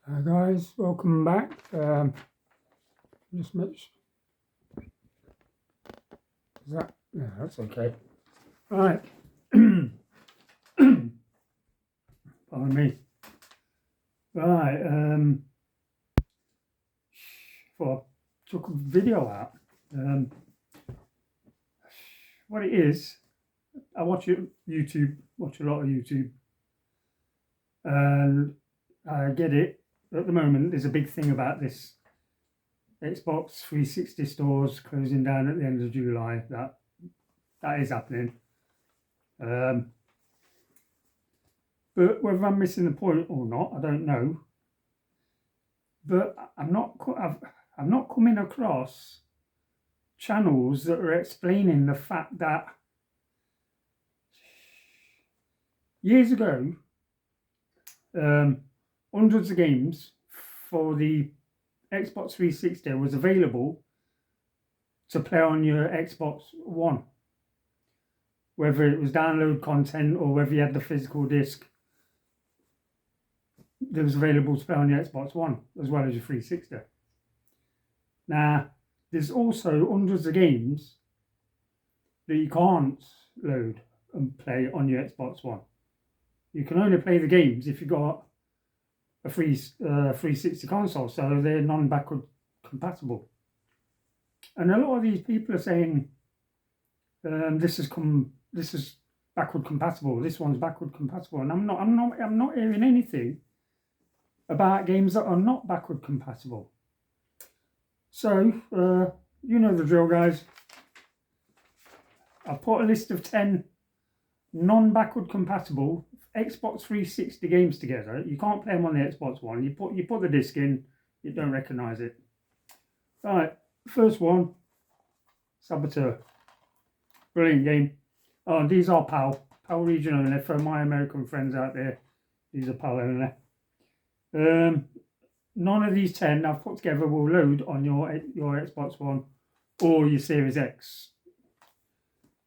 Hi guys, welcome back. Just make sure, is that, yeah, that's okay. Right. Pardon me. Right, before I took a video out, what it is, I watch YouTube, watch a lot of YouTube, and I get it. At the moment, there's a big thing about this Xbox 360 stores closing down at the end of July. That is happening. But whether I'm missing the point or not, I don't know. But I'm not coming across channels that are explaining the fact that years ago, hundreds of games for the Xbox 360 was available to play on your Xbox One, whether it was download content or whether you had the physical disc that was available to play on your Xbox One as well as your 360. Now, there's also hundreds of games that you can't load and play on your Xbox One. You can only play the games if you've got a 360 console, so they're non-backward compatible. And a lot of these people are saying this is backward compatible. This one's backward compatible, and I'm not hearing anything about games that are not backward compatible. So you know the drill, guys. I put a list of 10 non-backward compatible Xbox 360 games together. You can't play them on the Xbox One. You put the disc in, you don't recognise it. Right, first one, Saboteur. Brilliant game. Oh, these are PAL region only. For my American friends out there, these are PAL only. None of these 10 I've put together will load on your Xbox One or your Series X.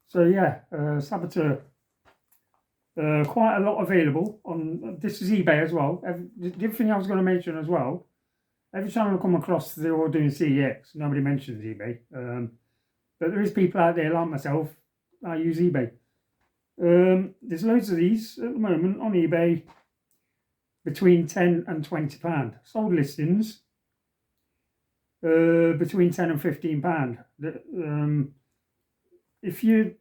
So yeah, Saboteur. Quite a lot available on. This is eBay as well. The other thing I was going to mention as well. Every time I come across, they're all doing CEX. Nobody mentions eBay. But there is people out there like myself. I use eBay. There's loads of these at the moment on eBay between £10 and £20. Sold listings between £10 and £15. If you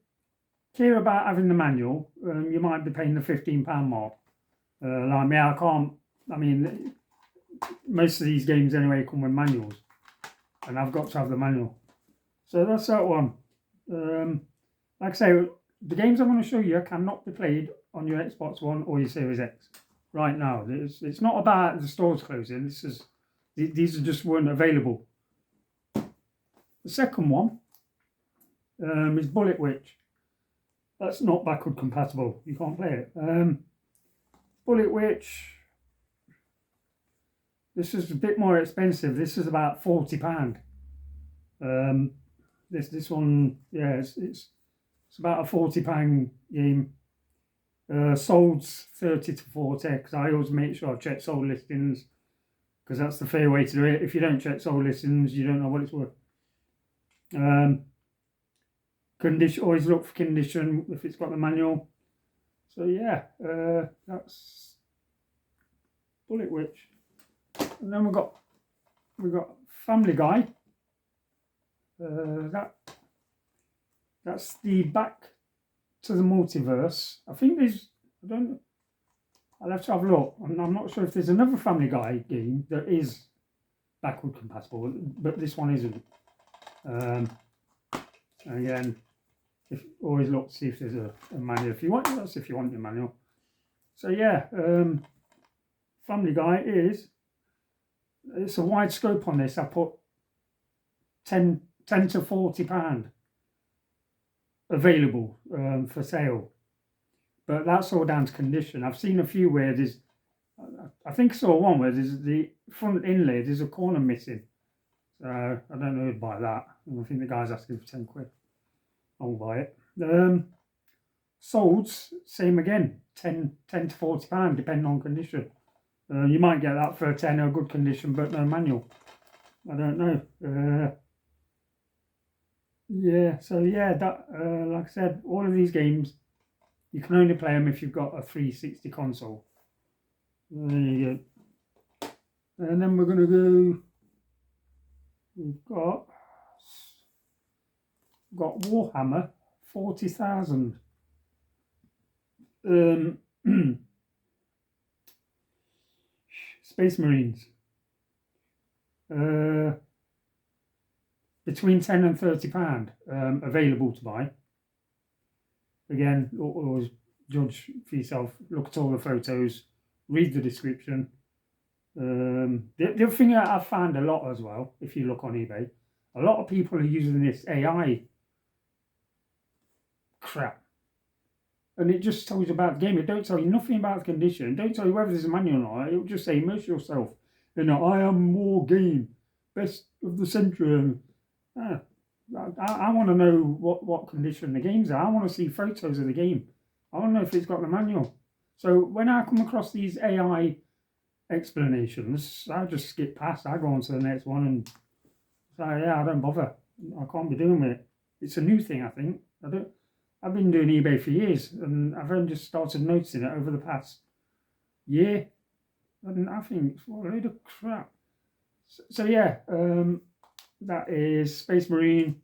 care about having the manual, you might be paying the £15 mark. Like me, I mean, most of these games anyway come with manuals, and I've got to have the manual. So that's that one. Like I say, the games I'm going to show you cannot be played on your Xbox One or your Series X right now. It's not about the stores closing. These just weren't available. The second one is Bullet Witch. That's not backward compatible. You can't play it. Bullet Witch. This is a bit more expensive. This is about £40. This one, yeah, it's about a £40 game. Sold 30 to 40 because I always make sure I check sold listings because that's the fair way to do it. If you don't check sold listings, you don't know what it's worth. Condition, always look for condition if it's got the manual. So yeah, that's Bullet Witch. And then we've got Family Guy. That's the Back to the Multiverse. I think I'll have to have a look. I'm not sure if there's another Family Guy game that is backward compatible, but this one isn't. Again, always look to see if there's a manual. If you want your manual. So yeah, Family Guy it's a wide scope on this. I put 10 to £40 available for sale, but that's all down to condition. I've seen a few where I think I saw one where there's the front inlay, there's a corner missing. So I don't know who'd buy that. I think the guy's asking for 10 quid. I won't buy it. Solds, same again, 10 to £40 depending on condition. You might get that for a tenner, good condition, but no manual. I don't know. Yeah, so yeah, that like I said, all of these games, you can only play them if you've got a 360 console. There you go. And then we're going to go, we've got Warhammer 40,000. Space Marines. Between £10 and £30 available to buy. Again, always judge for yourself, look at all the photos, read the description. The other thing that I've found a lot as well, if you look on eBay, a lot of people are using this AI crap. And it just tells you about the game. It don't tell you nothing about the condition. It don't tell you whether there's a manual or not. It will just say, immerse yourself in a I am war game, best of the century. I want to know what condition the game's are. I want to see photos of the game. I want to know if it's got the manual. So when I come across these AI explanations, I just skip past. I go on to the next one and say, yeah, I don't bother. I can't be doing with it. It's a new thing, I think. I've been doing eBay for years, and I've only just started noticing it over the past year. And I think it's a load of crap. So yeah, that is Space Marines,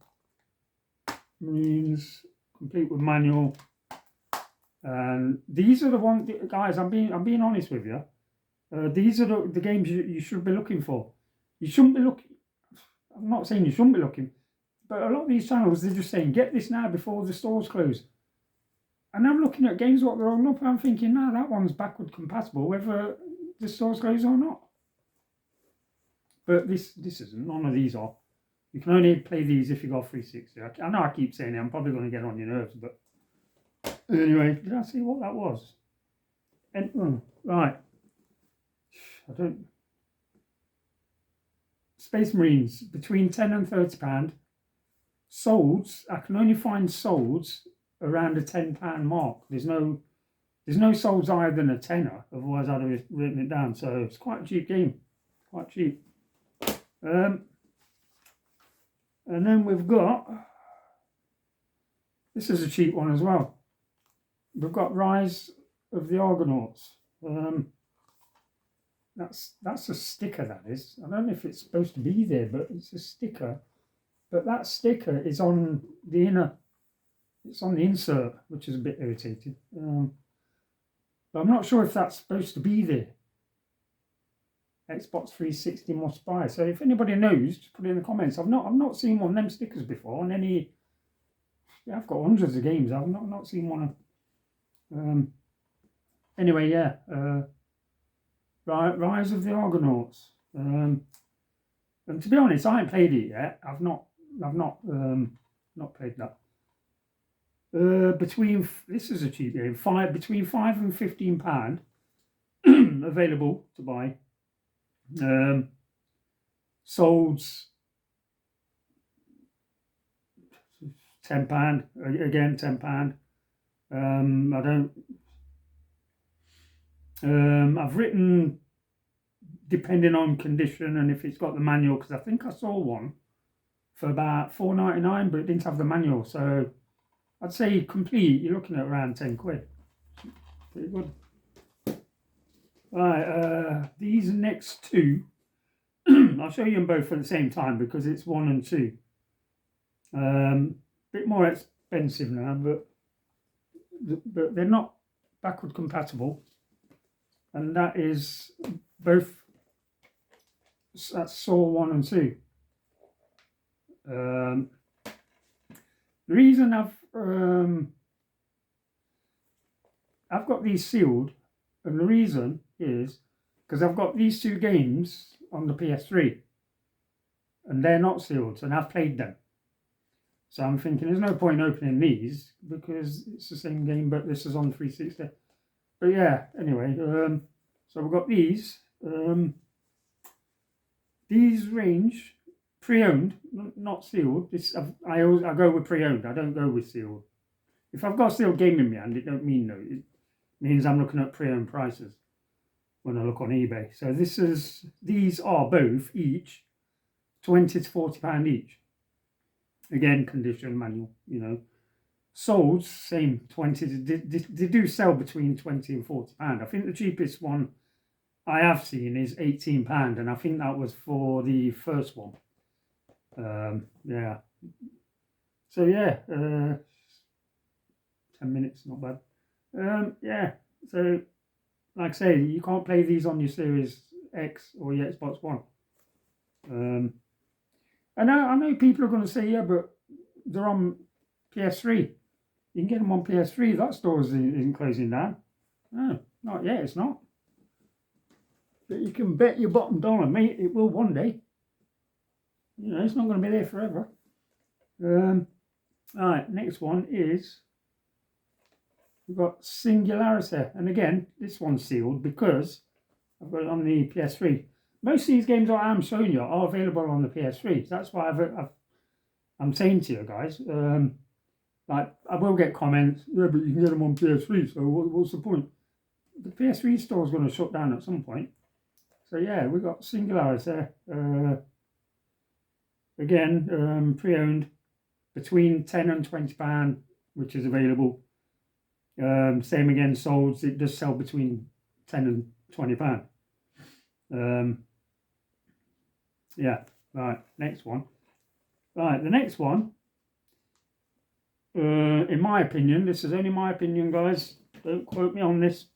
complete with manual. And these are the ones, guys. I'm being honest with you. These are the games you should be looking for. You shouldn't be looking. I'm not saying you shouldn't be looking, but a lot of these channels, they're just saying, get this now before the stores close. And I'm looking at games what they're holding up, and I'm thinking, no, that one's backward compatible, whether the stores close or not. But this isn't. None of these are. You can only play these if you got 360. I know I keep saying it. I'm probably going to get on your nerves, but anyway, did I see what that was? And, right. I don't. Space Marines between £10 and £30. Solds, I can only find solds around the £10 mark. There's no solds higher than a tenner. Otherwise, I'd have written it down. So it's quite a cheap game. Quite cheap. And then we've got, this is a cheap one as well. We've got Rise of the Argonauts. That's a sticker, that is. I don't know if it's supposed to be there, but it's a sticker. But that sticker is on the inner, it's on the insert, which is a bit irritating. But I'm not sure if that's supposed to be there. Xbox 360 must buy. So if anybody knows, just put it in the comments. I've not seen one of them stickers before on any. Yeah, I've got hundreds of games. I've not seen one of. Anyway, yeah. Rise of the Argonauts. And to be honest, I ain't played it yet. I've not played that. This is a cheap game. Between £5 and £15 available to buy. Solds £10 again. £10. I don't. I've written depending on condition and if it's got the manual, because I think I saw one for about £4.99, but it didn't have the manual. So I'd say complete, you're looking at around £10. Pretty good. Right, these next two, I'll show you them both at the same time because it's 1 and 2. Bit more expensive now, but they're not backward compatible. And that is both, that's Saw 1 and 2. The reason I've got these sealed, and the reason is because I've got these two games on the PS3 and they're not sealed, and I've played them. So I'm thinking there's no point opening these because it's the same game, but this is on 360. But yeah, anyway, so we've got these. These range pre-owned, not sealed. I go with pre-owned. I don't go with sealed. If I've got a sealed game in my hand, it don't mean no. It means I'm looking at pre-owned prices. when I look on eBay. So these are both each £20 to £40 each. Again, condition manual, you know. Sold, same 20. They do sell between 20 and £40. I think the cheapest one I have seen is £18, and I think that was for the first one. Yeah. So yeah, 10 minutes, not bad. Yeah. So, like I say, you can't play these on your Series X or your Xbox One. I know people are going to say, yeah, but they're on PS3. You can get them on PS3. That store isn't closing down. No, not yet. It's not. But you can bet your bottom dollar, mate, it will one day. You know, it's not going to be there forever. All right, next one is we've got Singularity, and again, this one's sealed because I've got it on the PS3. Most of these games I am showing you are available on the PS3. So that's why I'm saying to you guys. Like, I will get comments, yeah, but you can get them on PS3, so what's the point? The PS3 store is going to shut down at some point. So yeah, we got Singularity. Again, pre-owned, between £10 and £20, which is available. Same again, sold. It does sell between £10 and £20. Yeah, right, next one. Right, the next one, in my opinion, this is only my opinion, guys, don't quote me on this.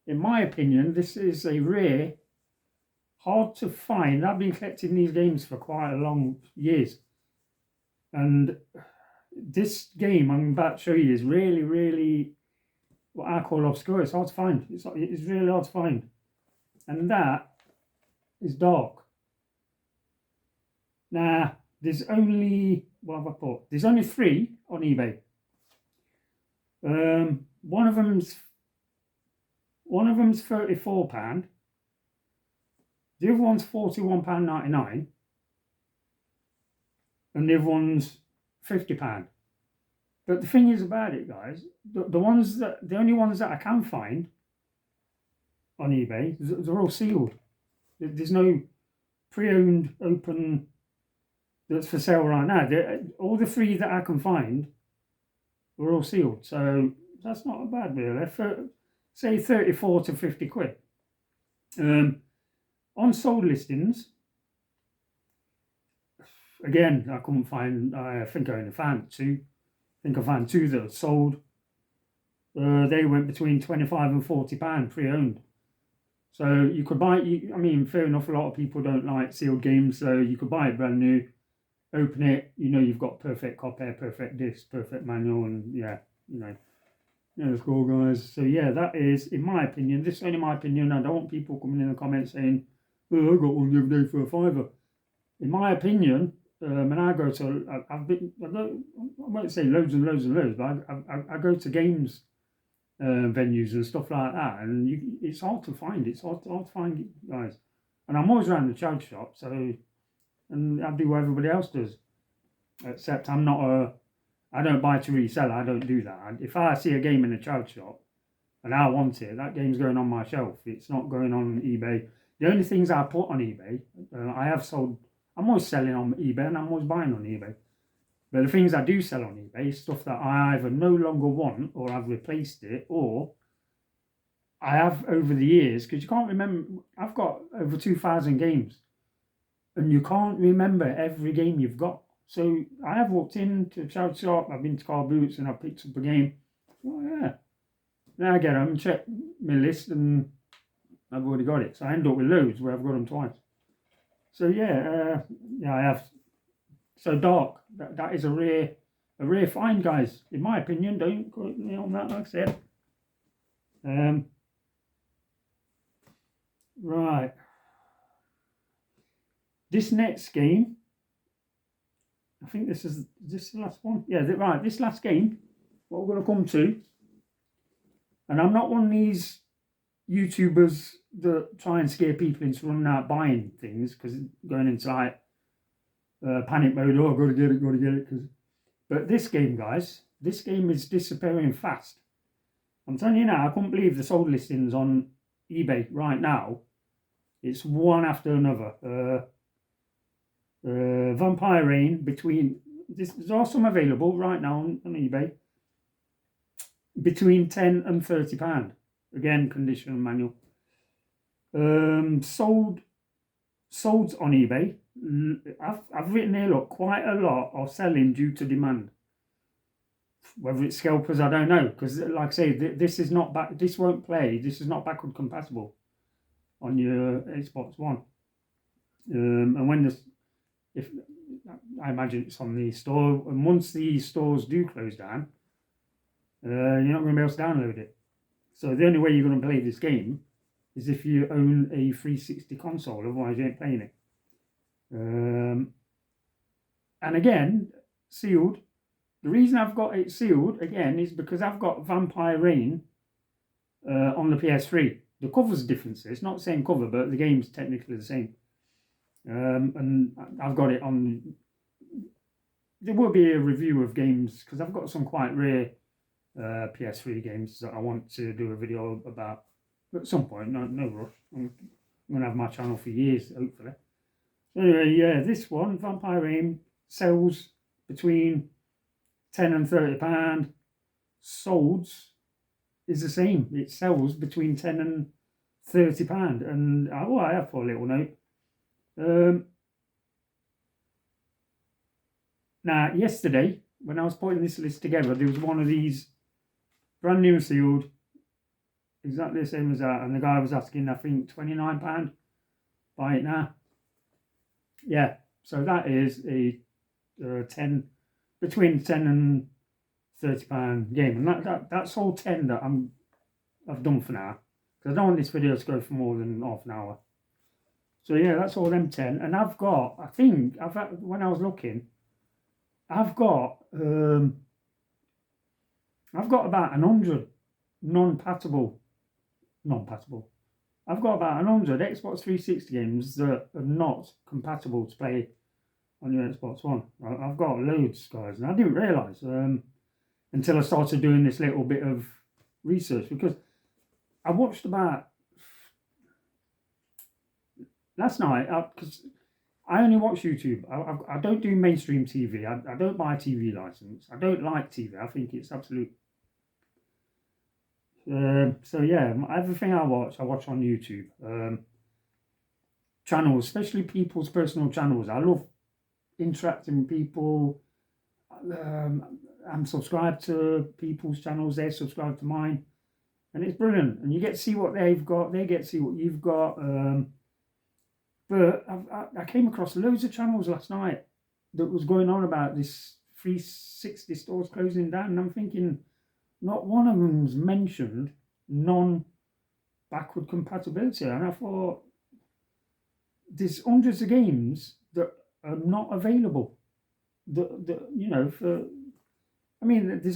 In my opinion, this is a rare, hard to find. I've been collecting these games for quite a long years. And this game I'm about to show you is really, really what I call obscure. It's hard to find. It's really hard to find. And that is Dark. Now, there's only, what have I put? There's only 3 on eBay. One of them's £34. The other one's £41.99. And the other one's £50. But the thing is about it, guys, the only ones that I can find on eBay, they're all sealed. There's no pre-owned open that's for sale right now. All the 3 that I can find are all sealed. So that's not bad, really. For, say, 34 to 50 quid. On sold listings, again, I couldn't find, I think I only found 2. I think I found 2 that are sold. They went between £25 and £40 pre-owned. So you could buy it. I mean, fair enough, a lot of people don't like sealed games, so you could buy it brand new, open it, you know you've got perfect copy, perfect disc, perfect manual, and yeah, you know, let's go, guys. So yeah, that is, in my opinion, this is only my opinion. I don't want people coming in the comments saying, oh, I got one the other day for £5. In my opinion, and I go to, I won't say loads and loads and loads, but I go to games venues and stuff like that, and it's hard to find. It's hard to find, guys. And I'm always around the charge shop, so, and I do what everybody else does, except I don't buy to resell. I don't do that. If I see a game in a charge shop and I want it, that game's going on my shelf. It's not going on eBay. The only things I put on eBay, I have sold. I'm always selling on eBay and I'm always buying on eBay. But the things I do sell on eBay is stuff that I either no longer want, or I've replaced it, or I have over the years, because you can't remember, I've got over 2,000 games, and you can't remember every game you've got. So I have walked into a charity shop, I've been to Car Boots, and I've picked up a game. Oh yeah. Then I get them, check my list, and I've already got it. So I end up with loads where I've got them twice. So yeah, I have. So Dark, that is a rare find, guys. In my opinion, don't quote me on that, like I said. Right. This next game, I think this is the last one. Yeah, right. This last game, what we're going to come to, and I'm not one of these YouTubers that try and scare people into running out buying things, because going into like panic mode, oh, gotta get it. But this game, guys, this game is disappearing fast. I'm telling you now, I couldn't believe the sold listings on eBay right now, it's one after another. Vampire Rain there's also available right now on eBay between £10 and £30. Again, condition and manual. Sold on eBay. I've written here, look, quite a lot are selling due to demand. Whether it's scalpers, I don't know, because like I say, this is not back. This won't play. This is not backward compatible on your Xbox One. And when if I imagine it's on the store, and once the stores do close down, you're not going to be able to download it. So the only way you're going to play this game is if you own a 360 console. Otherwise, you ain't playing it. And again, sealed. The reason I've got it sealed again is because I've got Vampire Rain on the PS3. The cover's different. So it's not the same cover, but the game's technically the same. And I've got it on. There will be a review of games because I've got some quite rare PS3 games that I want to do a video about at some point. No rush. I'm going to have my channel for years, hopefully. So anyway, yeah, this one, Vampire Rain, sells between £10 and £30. Solds is the same. It sells between £10 and £30. And I have put a little note. Now, yesterday, when I was putting this list together, there was one of these brand new sealed, exactly the same as that, and the guy was asking, I think, £29. Buy it now. Yeah, so that is a between £10 and £30 game, and that's all 10 that I've done for now, because I don't want this video to go for more than half an hour. So yeah, that's all them 10, and I've got, I think, when I was looking, I've got about 100 non-compatible. I've got about 100 Xbox 360 games that are not compatible to play on your Xbox One. I've got loads, guys, and I didn't realise until I started doing this little bit of research, because I watched about last night, because I only watch YouTube. I don't do mainstream TV. I don't buy a TV license. I don't like TV. I think it's absolute. So yeah, everything I watch on YouTube. Channels, especially people's personal channels. I love interacting with people. I'm subscribed to people's channels. They're subscribed to mine, and it's brilliant. And you get to see what they've got. They get to see what you've got. But I came across loads of channels last night that was going on about this 360 stores closing down, and I'm thinking, not one of them's mentioned non-backward compatibility. And I thought, there's hundreds of games that are not available. There's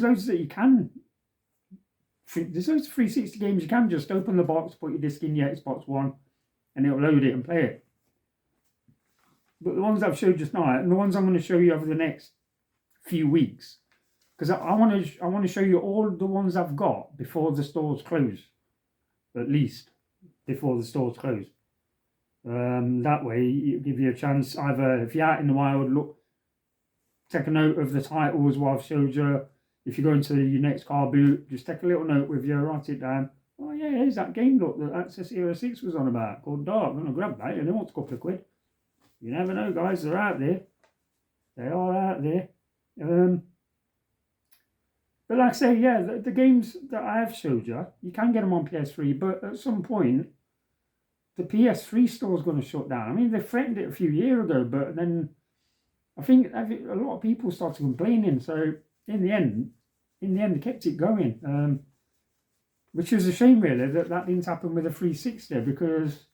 loads that you can. There's loads of 360 games you can just open the box, put your disc in your Xbox One, and it'll load it and play it. But the ones I've showed just now, and the ones I'm going to show you over the next few weeks, because I want to show you all the ones I've got before the stores close, at least before the stores close. That way, it give you a chance. Either if you're out in the wild, take a note of the titles what I've showed you. If you go into your next car boot, just take a little note with you, write it down. Oh yeah, here's that game that Access Era 6 was on about, called Dark. I'm going to grab that, and it wants a couple of quid. You never know, guys. They're out there. They are out there. But like I say, yeah, the games that I have showed you, you can get them on PS3, but at some point, the PS3 store is going to shut down. I mean, they threatened it a few years ago, but then I think a lot of people started complaining. So in the end, they kept it going, which is a shame, really, that didn't happen with the 360, because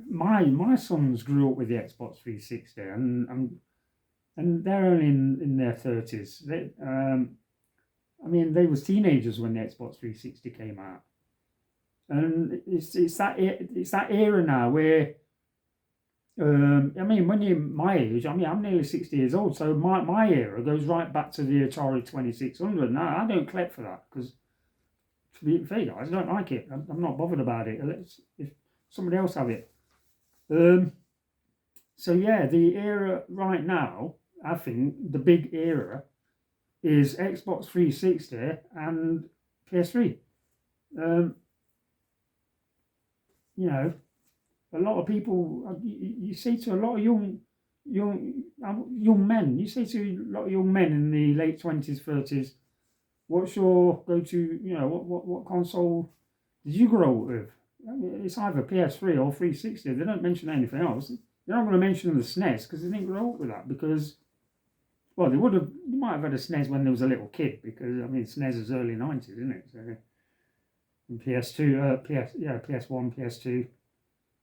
my sons grew up with the Xbox 360, and they're only in their 30s. They was teenagers when the Xbox 360 came out, and it's that era now where when you're my age, I'm nearly 60 years old, so my era goes right back to the Atari 2600. Now I don't collect for that, because to be fair, guys, I don't like it. I'm not bothered about it. If somebody else have it. So yeah, the era right now, I think the big era is Xbox 360 and PS3. You know, a lot of people, you say to a lot of young men, you say to a lot of young men in the late 20s, 30s, what's your go-to, you know, what console did you grow up with? I mean, it's either PS3 or 360. They don't mention anything else. They're not going to mention the SNES because they didn't grow up with that. Because, well, they might have had a SNES when they was a little kid. Because I mean, SNES is early 90s, isn't it? So, PS2, PS1, PS2.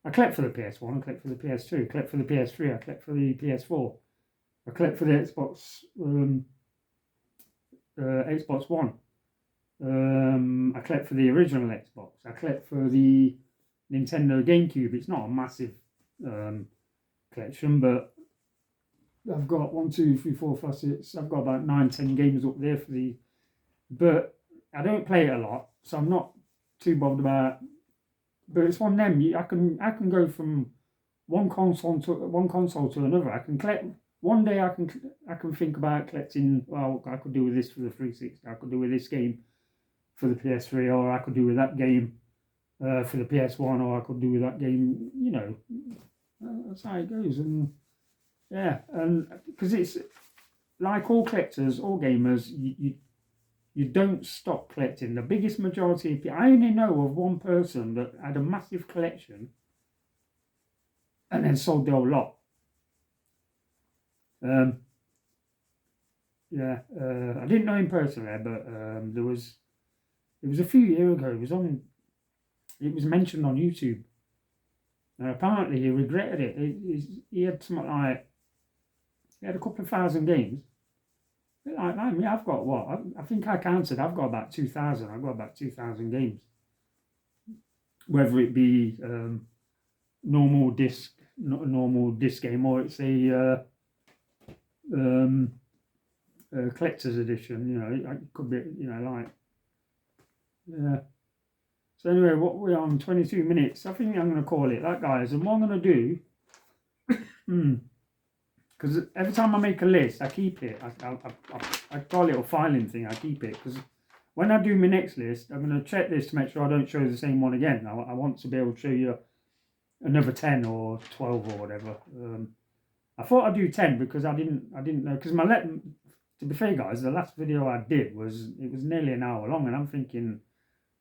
I collect for the PS1. I collect for the PS2. I collect for the PS3. I collect for the PS4. I collect for the Xbox One. I collect for the original Xbox. I collect for the Nintendo GameCube. It's not a massive collection, but I've got 1, 2, 3, 4, 5, 6. I've got about 9, 10 games up there for the. But I don't play it a lot, so I'm not too bothered about. But it's one of them. I can go from one console to another. I can collect. One day I can think about collecting. Well, I could do with this for the 360. I could do with this game for the PS3, or I could do with that game for the PS1, or I could do with that game. You know, that's how it goes. And yeah, and because it's like all collectors, all gamers, you don't stop collecting. The biggest majority of people, I only know of one person that had a massive collection and then sold the whole lot. I didn't know him personally, but it was a few years ago. It was mentioned on YouTube. Apparently he regretted it. He had something like, he had a couple of thousand games. Like me, I've got what? I think I counted. I've got about 2,000. I've got about 2,000 games. Whether it be normal disc game, or it's a collector's edition. You know, it could be. You know, like yeah. So anyway, what we're on 22 minutes. I think I'm going to call it that, guys. And what I'm going to do. Because every time I make a list, I keep it. I got a little filing thing. I keep it because when I do my next list, I'm going to check this to make sure I don't show the same one again. I want to be able to show you another 10 or 12 or whatever. I thought I'd do 10 because I didn't know, because to be fair, guys, the last video I did was nearly an hour long, and I'm thinking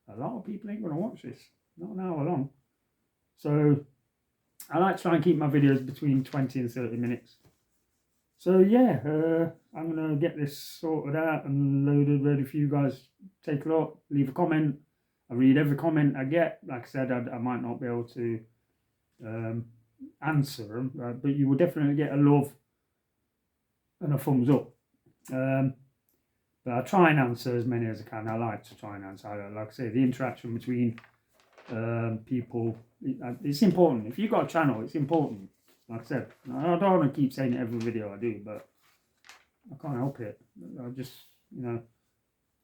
a lot of people ain't going to watch this. Not an hour long. So I like to try and keep my videos between 20 and 30 minutes. So yeah, I'm going to get this sorted out and loaded, ready for you guys. Take a look, leave a comment. I read every comment I get. Like I said, I might not be able to answer them, but you will definitely get a love and a thumbs up. But I try and answer as many as I can. I like to try and answer. Like I say, the interaction between people, it's important. If you've got a channel, it's important. Like I said, I don't want to keep saying it every video I do, but I can't help it. I just, you know,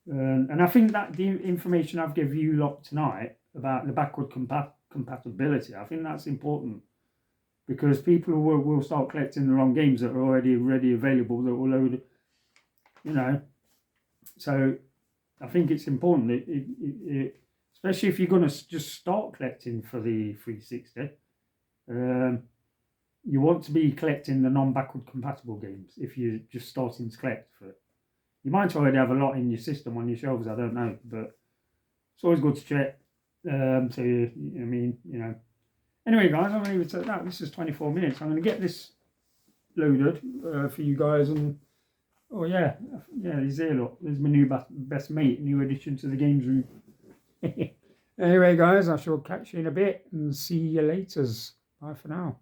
and I think that the information I've given you lot tonight about the backward compatibility, I think that's important, because people will start collecting the wrong games that are already available, that will load, you know. So I think it's important, especially if you're going to just start collecting for the 360. You want to be collecting the non-backward compatible games if you're just starting to collect for it. You might already have a lot in your system on your shelves, I don't know, but it's always good to check. So, I mean, you know. Anyway, guys, I'm going to leave it at that. This is 24 minutes. I'm going to get this loaded for you guys. And, oh, yeah, he's here, look. There's my new best mate, new addition to the games room. Anyway, guys, I shall catch you in a bit and see you later. Bye for now.